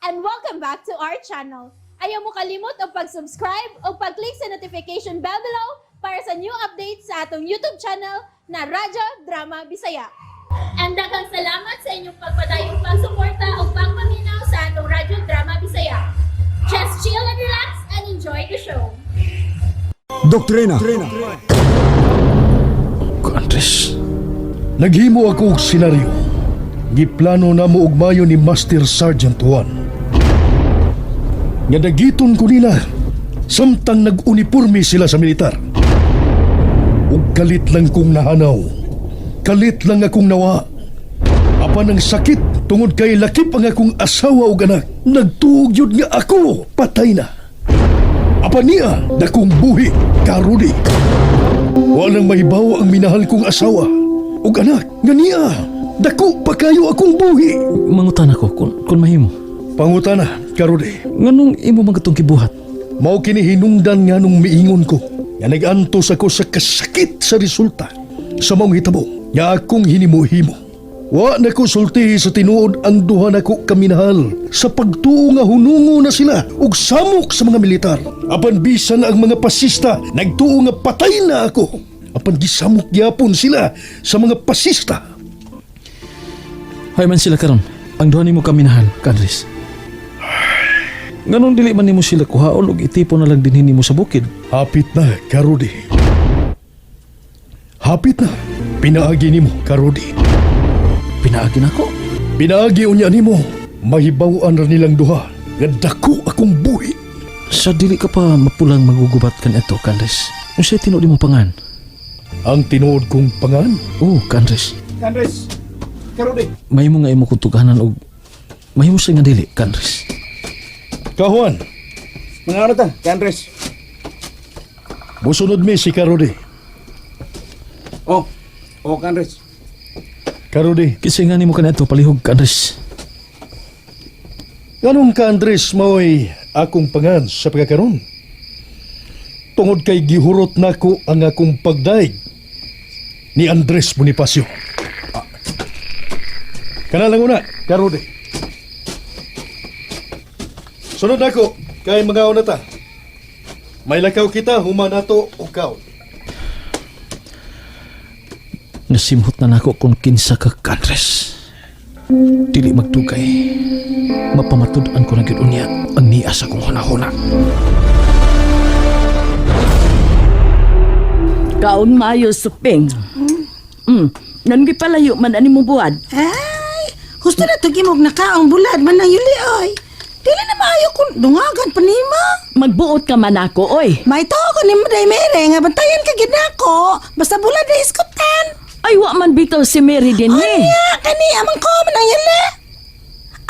and welcome back to our channel. Ayaw mo kalimot o pag-subscribe o pag-click sa notification bell below para sa new updates sa atong YouTube channel na Radyo Drama Bisaya. And daghang salamat sa inyong pagpadayong pagsuporta o pagpaminaw sa atong Radyo Drama Bisaya. Just chill and relax and enjoy the show. Doktrina. Andres, naghimo ako og senaryo. Giplano na mo og mayo ni Master Sergeant Juan. Nga dagiton ko nila samtang nag-uniforme sila sa militar. Ug kalit lang kong nahanaw. Kalit lang akong nawa. Apan ang sakit tungod kay lakip ang akong asawa ug anak. Nagtuog yun nga ako, patay na. Apan niya, dakong buhi, karudi. Walang mahibaw ang minahal kong asawa ug anak. Nga niya, dako pa kayo akong buhi. Mangutan ako kung mahimo. Pangutana, karudi. Nganong imo magatong kibuhat? Mao kini hinungdan nga nung miingon ko. Nga nag-antos ako sa kasakit sa resulta. Sa maong hitabo, nga akong hinimo-himo. Wa na ko sultihi sa tinuod ang duha na ko kaminahal sa pagtuo nga hunungo na sila ug samok sa mga militar. Apan bisan ang mga pasista nagtuo nga patay na ako. Apan gisamok gyapon sila sa mga pasista. Hay man sila karon. Ang duha nimo kaminahal, Andres. Nganong dili man nimo sila kuhaon ug itipon na lang dinhi nimo sa bukid? Hapit na, Karudi. Hapit na. Pinaagi nimo, Karudi. Pinaagi nako. Pinaagi unya nimo. Mahibawan ra nilang duha. Nga dako akong buhi. Sa dili ka pa mapulang magugubat kan ito, Andres. Unsay tinuod imong pangan? Ang tinuod kong pangan. Oh, Andres. Andres, Karudi. Mahimo nga imo kutuganan og mahimo sa nga dili, Andres. Kahuan, Mga ano ta, Andres? musunod mi si Karudi. Oh, Andres. Karudi, Kisay nga nimo kanadto palihog, Andres. ganun ka Andres maoy akong pangan sa pagkakaroon. Tungod kay gihurot nako ang akong pagdaig ni Andres Bonifacio. Kana lang una, Karudi. Sunod ako, kay mga una ta. May lakaw kita, human nato o kaw. Nasimhot na nako kung kinsa ka, Andres. Dili magdugay. Mapamatud-an ko na gyud unya ang niya sa kong hunahuna. Kaon maayo suping. Nangi palayo man ani mo buwad. Ay, gusto na to gimog na kaong bulad man ang yuli, oy. Dili na maayo kung dungagan pa nimo. Magbuot ka man ako, oy. May tao ko ni mo day mere, nga bantayan ka gid nako. Basta bulad na iskutan. Ay, wa man bitaw si Mary din Ay, kani amang ko man ang yuli.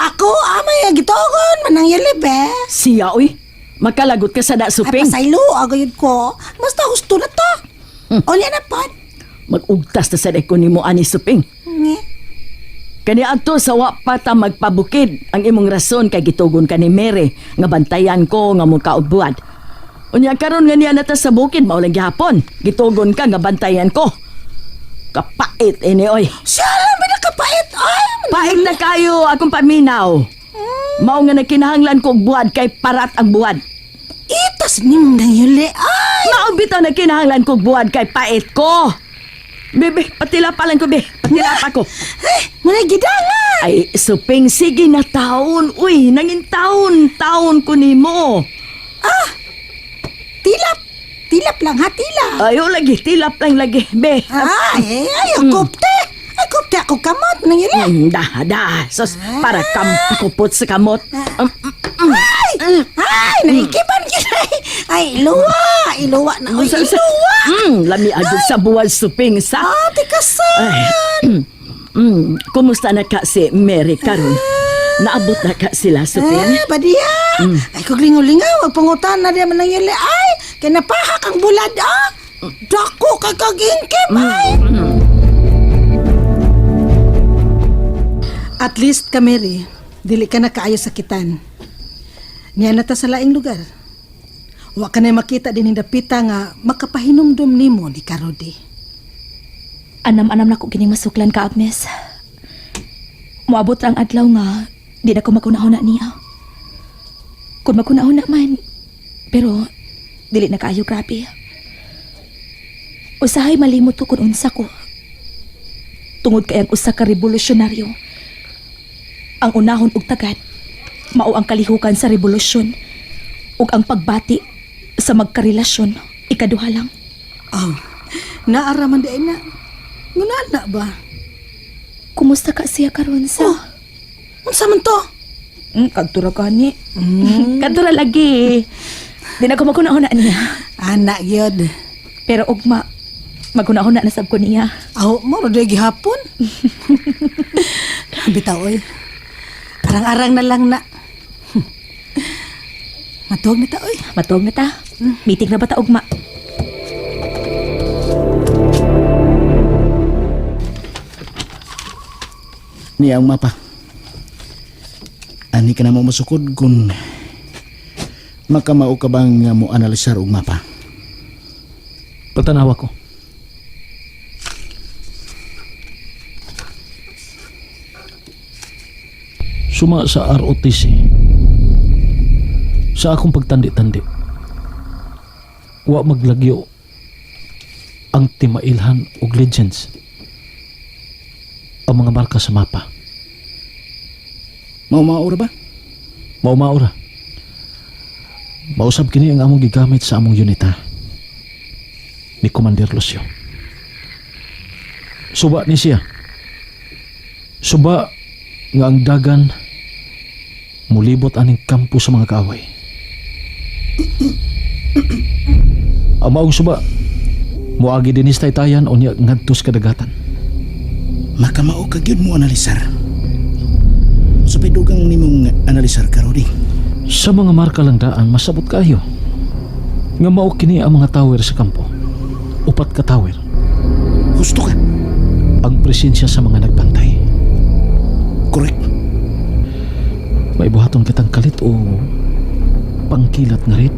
Ako, amay gitogon man ang yuli, be. Siya, oy. Makalagot ka sa da Ay, suping. pasaylo, agayod ko. Basta gusto na to. O niya na pod. Magugtas na sa deko ni mo ani suping. Kani adto sa wa pa ta magpabukid ang imong rason kay gitugon ka ni Mary nga bantayan ko nga mong kaugbuad. Unya karon nga niya nata sa bukid mao lang gihapon. Gitugon ka nga bantayan ko. Kapait ini oy. Siya lang ba nakapait? Ay, Pait na kayo akong paminaw. Mao nga nakinahanglan ko og buwad kay parat ang buwad. itas ni mo nang yuli. Ay, Mao bitaw na kinahanglan ko og buwad kay pait ko. Bebe, patila pa lang ko, be. Patila pa ko. ay, muna gidangan. Ay, suping, sige na taon. Uy, nangin taon ko ni mo. Tilap lang ha, tilap. Ayaw lagi, tilap lang lagi, be. Ay, kupte. Ay, kupte ako kamot nang yuli. Sos, para kupot sa kamot. Ay, naikipan kita. Ay, iluwa na. Ay, iluwa. Lami agad sa buwal suping sa. Ah, tikasan. Kumusta na ka si Mary karon? Naabot na ka sila suping? Badiya. Ay, kung lingaw-lingaw, magpangutan na diyan nang yuli. Ay, kinapahak ang bulad, ah. Dako kay kagingkip, ay. At least ka, Mary, dili ka na kaayo sakitan. Niya na ta sa laing lugar. Wa ka na makita din yung dapita nga makapahinumdum nimo ni Karudi. Anam-anam na ko gining masuklan ka, Agnes. Moabot ang adlaw nga, di na ko makunahon na niya. Kung magkunahon man, pero dili na kaayo grabe. Usahay malimot ko kung unsa ko. Tungod kay ang usa ka revolusyonaryo. Ang unahon ug tagad, mao ang kalihukan sa revolusyon ug ang pagbati sa magkarelasyon, ikaduha lang. Oh, naaraman di ay na. Ngunana ba? Kumusta ka siya karon sa? Unsa man to? Kadtura ka ni. Kadtura lagi. Di na ko magkunahon na niya. Anak yun. Pero ugma, magkunahon na nasab ko niya. Aw, mo ro gihapon. Bitaw oy. Arang-arang na lang na. Matuog na ta oy. Matuog na ta. Meeting na ba ta ugma? Ni ang mapa. Ani ka na mo masukod kung makamao ka bang nga mo analisar og mapa. Patanawa ko. Suma sa ROTC. Sa akong pagtandi-tandi. Wa maglagyo ang timailhan og legends. Ang mga marka sa mapa. Maumaura ba? Maumaura. Mausab kini ang among gigamit sa among unita ni Commander Lucio. Suba ni siya. Suba nga ang dagan mulibot aning kampo sa mga kaaway. Ang maong suba muagi dinis taytayan o niya ngadtos kadagatan. Makamao ka gyud mo analisar. Supay dugang nimong analisar ka, Rudy. Sa mga marka lang daan, masabot kayo. Nga mao kini ang mga tower sa kampo. Upat ka tower. Gusto ka? Ang presensya sa mga nagbantay. Correct. May buhaton kitang kalit o pangkilat na rin?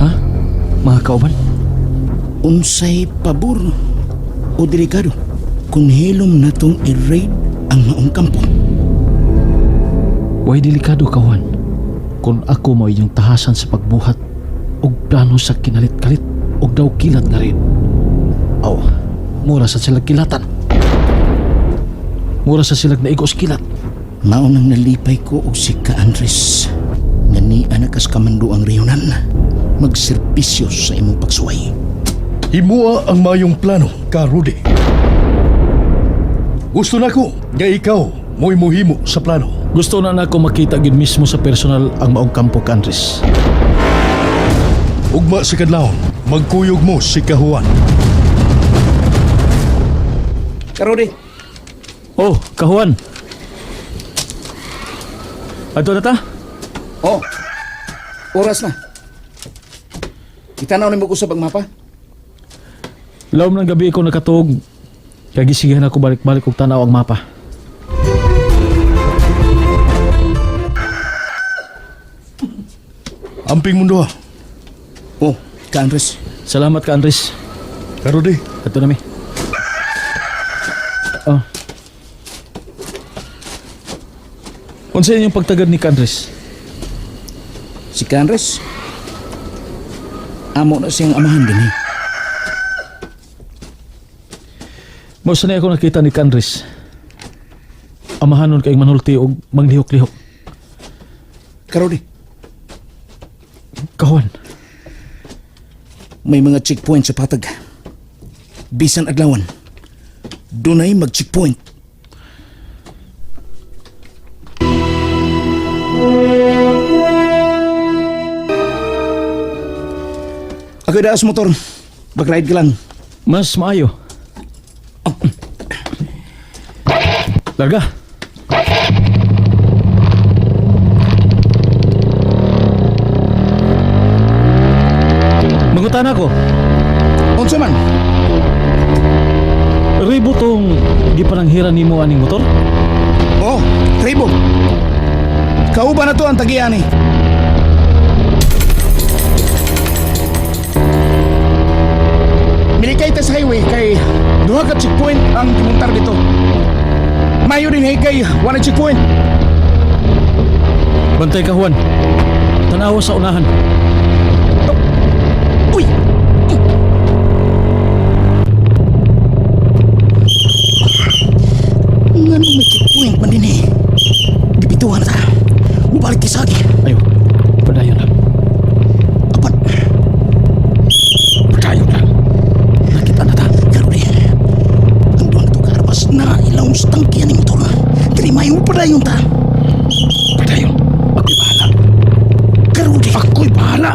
Ha? Mga kauban? Unsay pabor o delikado kung hilom na tong i-raid ang maong kampo. Way delikado kawan kung ako mo iyong tahasan sa pagbuhat og plano sa kinalit-kalit og daw kilat na rin. Aw, mura sa silag kilatan. Mura sa silag na igos kilat. Maunang nalipay ko og si Ka Andres nga ni anakas kamando ang reyonan magserbisyo sa imong pagsuway. Himua ang mayong plano, Ka Rudy. Gusto na ko nga ikaw mo'y muhimo sa plano. Gusto na nako makita gid mismo sa personal ang maong kampo, Ka Andres. Ugma sa kadlawon, magkuyog mo si Kahuan. Karodi. Oh, Kahuan. Ato na ta? Oh. Oras na. Itanaw ni mo ko sa pagmapa. Lawom ng gabi ko nakatog. Kaya gisigahan ako balik-balik kong tanaw ang mapa. Amping mundo ha. Oh, Ka Andres. Salamat, Ka Andres. Ka Rudy. Ato na mi. Oh. Unsa yung pagtagad ni Ka Andres? Si Ka Andres. Amo na siyang amahan din eh. Mausa na ako nakita ni Ka Andres. Amahanon kayong manulti o manglihok-lihok. Karodi. Kahuan. May mga checkpoint sa patag. Bisan adlawan. Dunay mag-checkpoint. Ako daas motor. Mag-ride ka lang. Mas maayo. Larga. Mangutan ako. Unsa man? Ribo tong gipananghiran nimo aning motor? Oh, Tribo. Kauban na to ang tagian eh. Milikay ta sa highway kay duha ka checkpoint ang gimuntar dito. Mayo din hey kay wala checkpoint. Bantay ka, Juan. Tanawa sa unahan. Uy! Nga nung may checkpoint man din eh. Gibituhan na ta. Mubalik kisagi. Ayo, padayon lang. Apat. Padayon lang. Nakita na ta. Karudi. Ang doon ito karabas na ilang stangkian ng motor. Trimay mo pala yung ta. Padayon. Ako'y bahala. Karudi. Ako'y bahala.